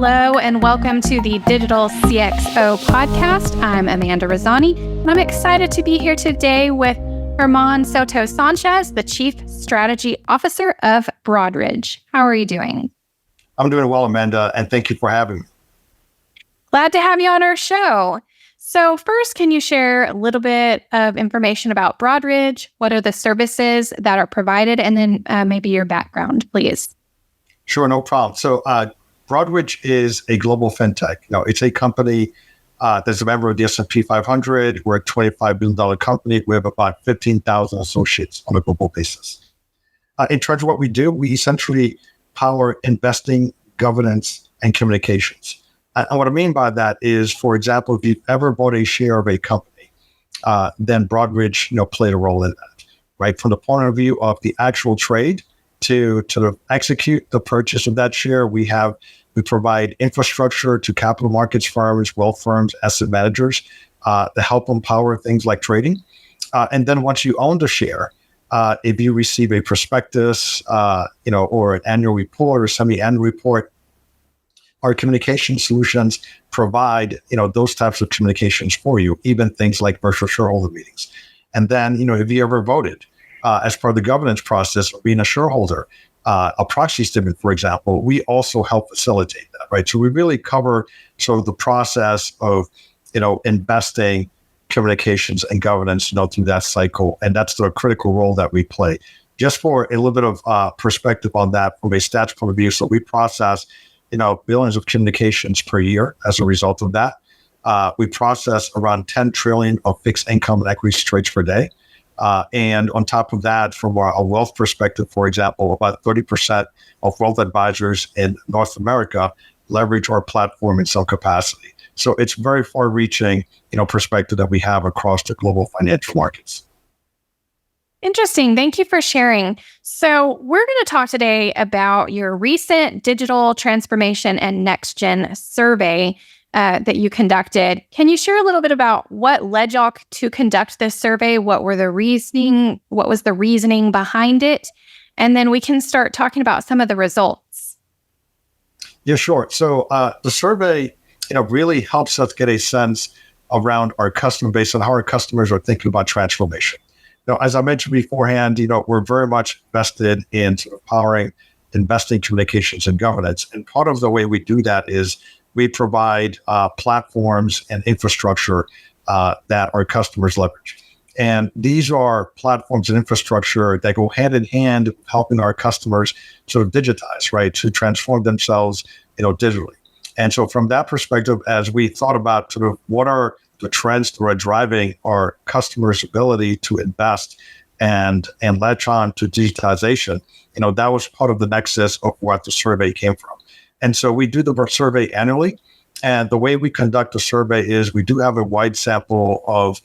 Hello, and welcome to the Digital CxO podcast. I'm Amanda Razani, and I'm excited to be here today with German Soto Sanchez, the Chief Strategy Officer of Broadridge. How are you doing? I'm doing well, Amanda, and thank you for having me. Glad to have you on our show. So first, can you share a little bit of information about Broadridge? What are the services that are provided? And then maybe your background, please. Sure, no problem. So Broadridge is a global fintech. It's a company that's a member of the S&P 500. We're a $25 billion company. We have about 15,000 associates on a global basis. In terms of what we do, we essentially power investing, governance, and communications. And what I mean by that is, for example, if you've ever bought a share of a company, then Broadridge, played a role in that, right? From the point of view of the actual trade to execute the purchase of that share, we provide infrastructure to capital markets firms, wealth firms, asset managers to help empower things like trading. And then once you own the share, if you receive a prospectus, or an annual report or semi-annual report, our communication solutions provide, those types of communications for you, even things like virtual shareholder meetings. And then, if you ever voted as part of the governance process of being a shareholder, a proxy statement, for example, we also help facilitate that, right? So we really cover sort of the process of, investing, communications, and governance, through that cycle. And that's the critical role that we play. Just for a little bit of perspective on that from a stats point of view, so we process billions of communications per year as a result of that. We process around 10 trillion of fixed income and equity trades per day. And on top of that, from a wealth perspective, for example, about 30% of wealth advisors in North America leverage our platform in some capacity. So it's very far-reaching, perspective that we have across the global financial markets. Interesting. Thank you for sharing. So we're going to talk today about your recent digital transformation and next gen survey that you conducted. Can you share a little bit about what led y'all to conduct this survey? What was the reasoning behind it? And then we can start talking about some of the results. Yeah, sure. So the survey, really helps us get a sense around our customer base and how our customers are thinking about transformation. As I mentioned beforehand, we're very much invested in sort of powering investing, communications, and governance. And part of the way we do that is we provide platforms and infrastructure that our customers leverage. And these are platforms and infrastructure that go hand in hand with helping our customers sort of digitize, right, to transform themselves, digitally. And so from that perspective, as we thought about sort of what are the trends that are driving our customers' ability to invest and latch on to digitization, that was part of the nexus of what the survey came from. And so we do the survey annually. And the way we conduct the survey is we do have a wide sample of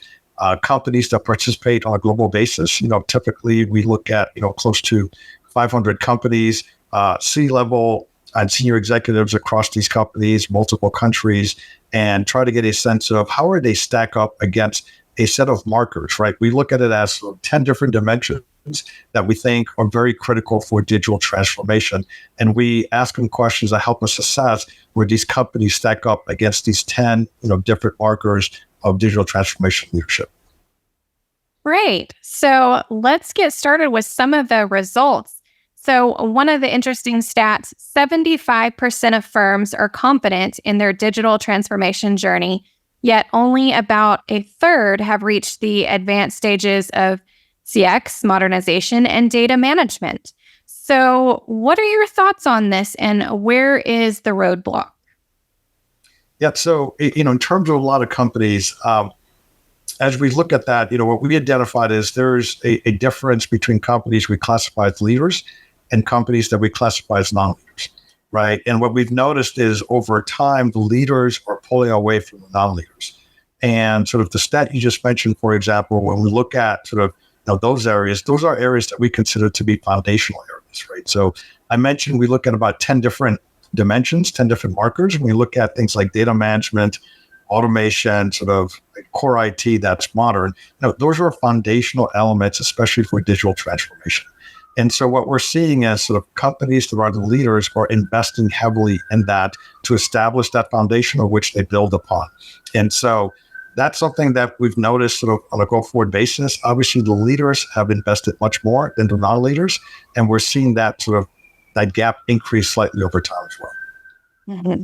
companies that participate on a global basis. Typically we look at, close to 500 companies, C-level and senior executives across these companies, multiple countries, and try to get a sense of how are they stack up against a set of markers, right? We look at it as 10 different dimensions that we think are very critical for digital transformation. And we ask them questions that help us assess where these companies stack up against these 10, different markers of digital transformation leadership. Great. So let's get started with some of the results. So one of the interesting stats, 75% of firms are confident in their digital transformation journey, yet only about a third have reached the advanced stages of CX, modernization, and data management. So what are your thoughts on this, and where is the roadblock? Yeah, so, in terms of a lot of companies, as we look at that, what we identified is there's a difference between companies we classify as leaders and companies that we classify as non-leaders, right? And what we've noticed is over time, the leaders are pulling away from the non-leaders. And sort of the stat you just mentioned, for example, when we look at sort of those areas, those are areas that we consider to be foundational areas, right? So I mentioned we look at about 10 different dimensions, 10 different markers. And we look at things like data management, automation, sort of core IT that's modern. Those are foundational elements, especially for digital transformation. And so what we're seeing is sort of companies that are the leaders are investing heavily in that to establish that foundation of which they build upon. And so that's something that we've noticed sort of on a go-forward basis. Obviously, the leaders have invested much more than the non-leaders, and we're seeing that sort of that gap increase slightly over time as well. Mm-hmm.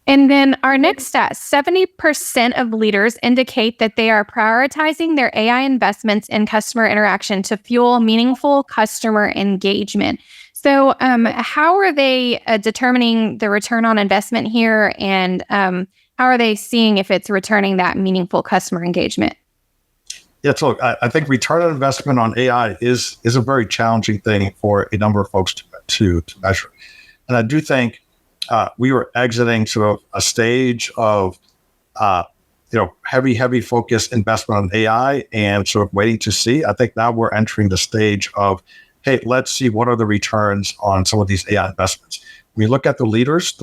And then our next stat, 70% of leaders indicate that they are prioritizing their AI investments in customer interaction to fuel meaningful customer engagement. So how are they determining the return on investment here? And how are they seeing if it's returning that meaningful customer engagement? Yeah, so look, I think return on investment on AI is a very challenging thing for a number of folks to measure. And I do think we were exiting sort of a stage of heavy focused investment on AI and sort of waiting to see. I think now we're entering the stage of, hey, let's see what are the returns on some of these AI investments. When you look at the leaders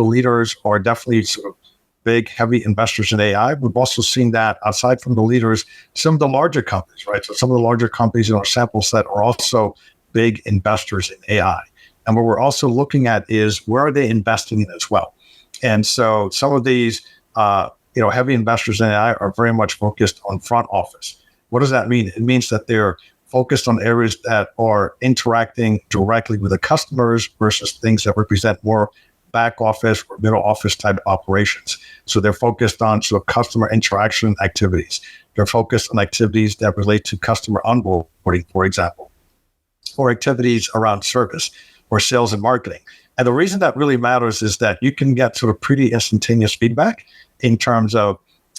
are definitely sort of big, heavy investors in AI. We've also seen that aside from the leaders, some of the larger companies, right? So some of the larger companies in our sample set are also big investors in AI. And what we're also looking at is where are they investing in as well? And so some of these, heavy investors in AI are very much focused on front office. What does that mean? It means that they're focused on areas that are interacting directly with the customers versus things that represent more back office or middle office type operations. So they're focused on sort of customer interaction activities. They're focused on activities that relate to customer onboarding, for example, or activities around service or sales and marketing. And the reason that really matters is that you can get sort of pretty instantaneous feedback in terms of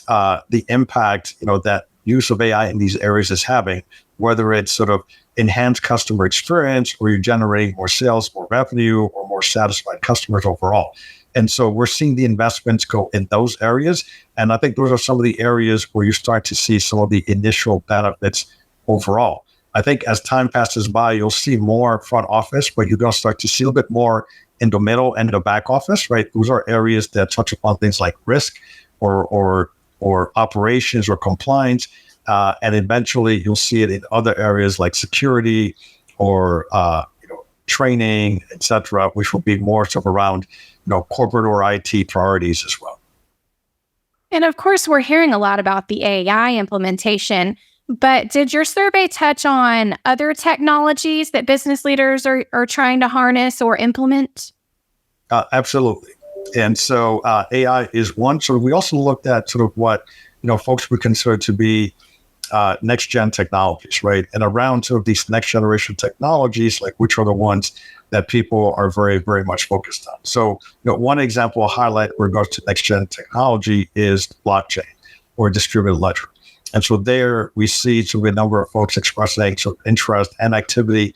the impact, that use of AI in these areas is having, whether it's sort of enhanced customer experience or you're generating more sales, more revenue, or more satisfied customers overall. And so we're seeing the investments go in those areas. And I think those are some of the areas where you start to see some of the initial benefits overall. I think as time passes by, you'll see more front office, but you're going to start to see a little bit more in the middle and the back office, right? Those are areas that touch upon things like risk or operations or compliance. And eventually you'll see it in other areas like security or training, et cetera, which will be more sort of around corporate or IT priorities as well. And of course, we're hearing a lot about the AI implementation, but did your survey touch on other technologies that business leaders are trying to harness or implement? Absolutely. And so AI is one. So we also looked at sort of what folks would consider to be next gen technologies, right? And around sort of these next generation technologies, like which are the ones that people are very, very much focused on. So one example I'll highlight in regards to next gen technology is blockchain or distributed ledger. And so there we see sort of a number of folks expressing sort of interest and activity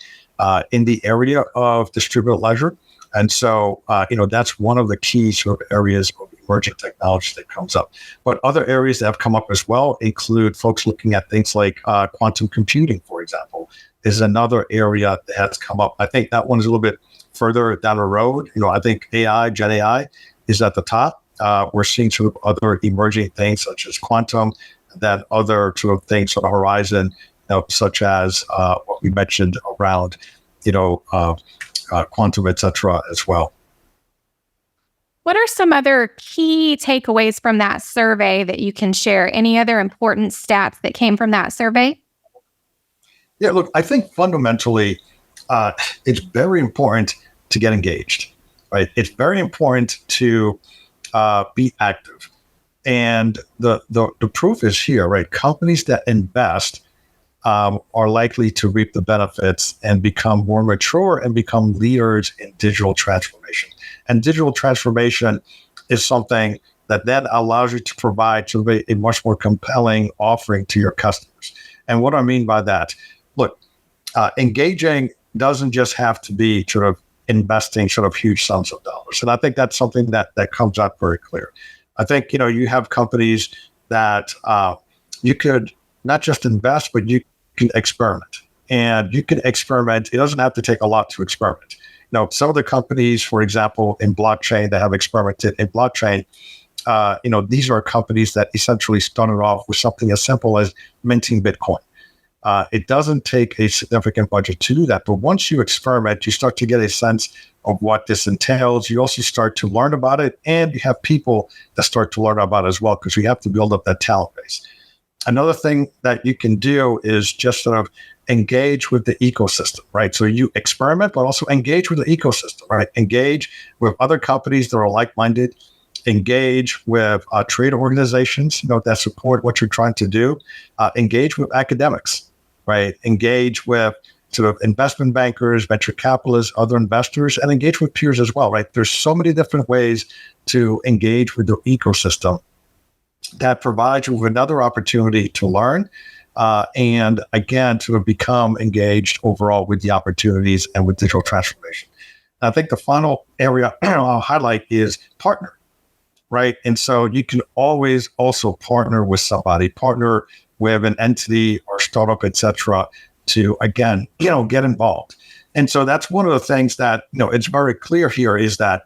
in the area of distributed ledger. And so, that's one of the key sort of areas of emerging technology that comes up. But other areas that have come up as well include folks looking at things like quantum computing, for example, is another area that has come up. I think that one is a little bit further down the road. I think AI, Gen AI is at the top. We're seeing sort of other emerging things such as quantum, that other sort of things on the horizon, such as what we mentioned around, quantum, et cetera, as well. What are some other key takeaways from that survey that you can share? Any other important stats that came from that survey? Yeah, look, I think fundamentally, it's very important to get engaged, right? It's very important to be active. And the proof is here, right? Companies that invest are likely to reap the benefits and become more mature and become leaders in digital transformation. And digital transformation is something that then allows you to provide sort of a much more compelling offering to your customers. And what I mean by that, look, engaging doesn't just have to be sort of investing sort of huge sums of dollars. And I think that's something that comes out very clear. I think, you have companies that you could not just invest, but you can experiment. And you can experiment. It doesn't have to take a lot to experiment. Some of the companies, for example, in blockchain that have experimented in blockchain, these are companies that essentially started off with something as simple as minting Bitcoin. It doesn't take a significant budget to do that. But once you experiment, you start to get a sense of what this entails. You also start to learn about it, and you have people that start to learn about it as well, because we have to build up that talent base. Another thing that you can do is just sort of engage with the ecosystem, right? So you experiment, but also engage with the ecosystem, right? Engage with other companies that are like-minded, engage with trade organizations, that support what you're trying to do, engage with academics, right? Engage with sort of investment bankers, venture capitalists, other investors, and engage with peers as well, right? There's so many different ways to engage with the ecosystem that provides you with another opportunity to learn, and again, to become engaged overall with the opportunities and with digital transformation. I think the final area I'll highlight is partner, right? And so you can always also partner with somebody, partner with an entity or startup, et cetera, to, again, get involved. And so that's one of the things that, it's very clear here is that,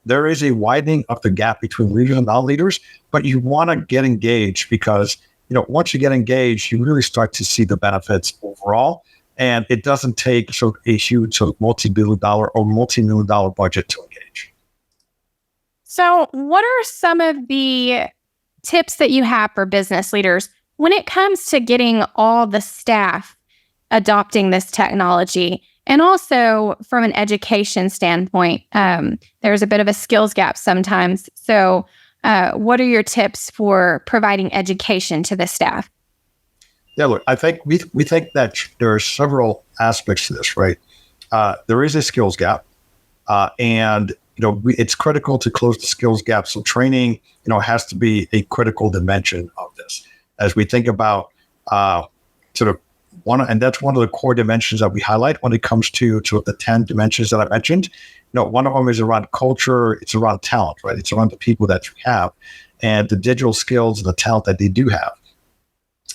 there is a widening of the gap between leaders and non-leaders, but you want to get engaged because, once you get engaged, you really start to see the benefits overall. And it doesn't take a huge multi-billion dollar or multi-million dollar budget to engage. So what are some of the tips that you have for business leaders when it comes to getting all the staff adopting this technology? And also from an education standpoint, there's a bit of a skills gap sometimes. So what are your tips for providing education to the staff? Yeah, look, I think we think that there are several aspects to this, right? There is a skills gap, and it's critical to close the skills gap. So training, has to be a critical dimension of this. As we think about and that's one of the core dimensions that we highlight when it comes to the 10 dimensions that I mentioned. One of them is around culture, it's around talent, right? It's around the people that you have and the digital skills and the talent that they do have.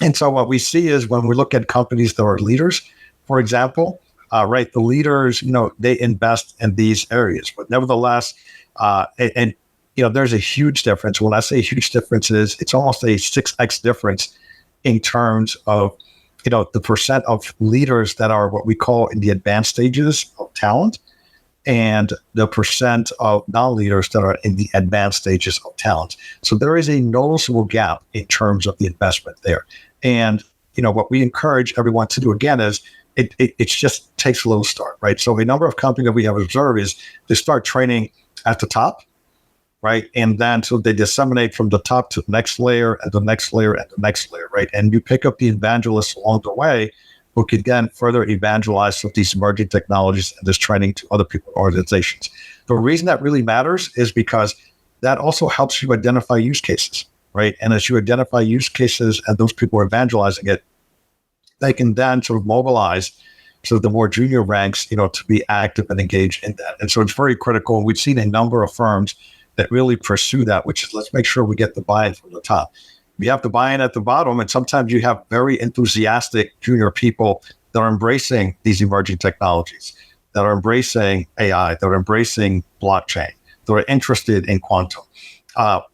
And so what we see is when we look at companies that are leaders, for example, right, the leaders, they invest in these areas. But nevertheless, there's a huge difference. When I say huge difference, it's almost a 6x difference in terms of the percent of leaders that are what we call in the advanced stages of talent and the percent of non-leaders that are in the advanced stages of talent. So there is a noticeable gap in terms of the investment there. And, what we encourage everyone to do again is it just takes a little start, right? So a number of companies that we have observed is they start training at the top, right? And then so they disseminate from the top to the next layer and the next layer and the next layer, right? And you pick up the evangelists along the way who can then further evangelize some of these emerging technologies and this training to other people, organizations. The reason that really matters is because that also helps you identify use cases, right? And as you identify use cases and those people are evangelizing it, they can then mobilize the more junior ranks, to be active and engaged in that. And so it's very critical. We've seen a number of firms that really pursue that, which is let's make sure we get the buy-in from the top. You have the buy-in at the bottom, and sometimes you have very enthusiastic junior people that are embracing these emerging technologies, that are embracing AI, that are embracing blockchain, that are interested in quantum.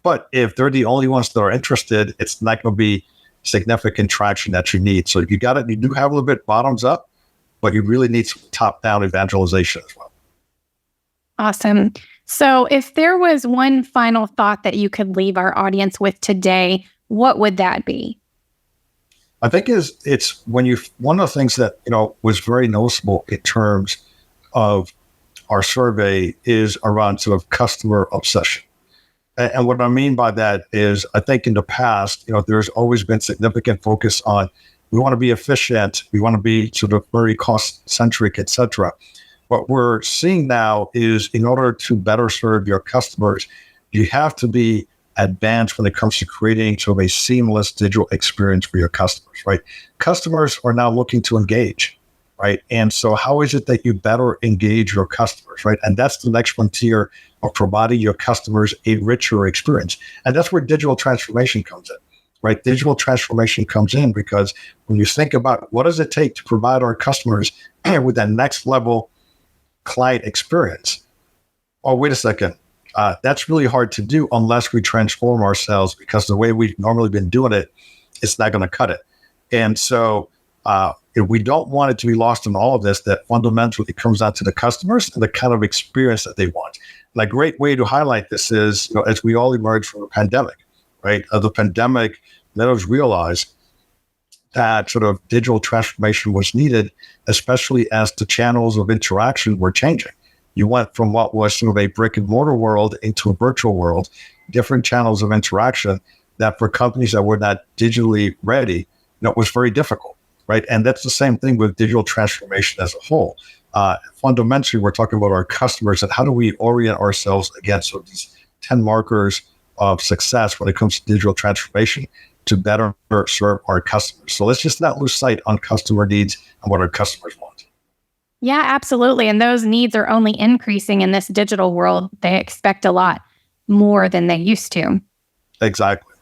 But if they're the only ones that are interested, it's not going to be significant traction that you need. So you do have a little bit bottoms up, but you really need some top-down evangelization as well. Awesome. So if there was one final thought that you could leave our audience with today, what would that be? I think it's one of the things that, was very noticeable in terms of our survey is around customer obsession. And what I mean by that is I think in the past, there's always been significant focus on we want to be efficient, we want to be very cost-centric, et cetera. What we're seeing now is in order to better serve your customers, you have to be advanced when it comes to creating a seamless digital experience for your customers, right? Customers are now looking to engage, right? And so how is it that you better engage your customers, right? And that's the next frontier of providing your customers a richer experience. And that's where digital transformation comes in, right? Digital transformation comes in because when you think about what does it take to provide our customers with that next level client experience, oh, wait a second. That's really hard to do unless we transform ourselves because the way we've normally been doing it, it's not going to cut it. And so We don't want it to be lost in all of this, that fundamentally it comes down to the customers and the kind of experience that they want. And a great way to highlight this is, as we all emerge from the pandemic, right? The pandemic let us realize that sort of digital transformation was needed, especially as the channels of interaction were changing. You went from what was sort of a brick and mortar world into a virtual world, different channels of interaction that for companies that were not digitally ready, was very difficult, right? And that's the same thing with digital transformation as a whole. Fundamentally, we're talking about our customers and how do we orient ourselves against sort of these 10 markers of success when it comes to digital transformation to better serve our customers. So let's just not lose sight on customer needs and what our customers want. Yeah, absolutely. And those needs are only increasing in this digital world. They expect a lot more than they used to. Exactly.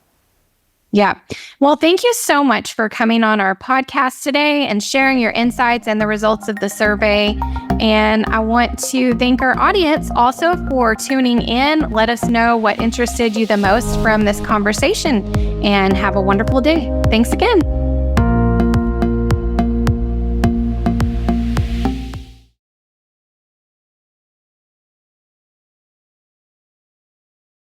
Yeah. Well, thank you so much for coming on our podcast today and sharing your insights and the results of the survey. And I want to thank our audience also for tuning in. Let us know what interested you the most from this conversation and have a wonderful day. Thanks again.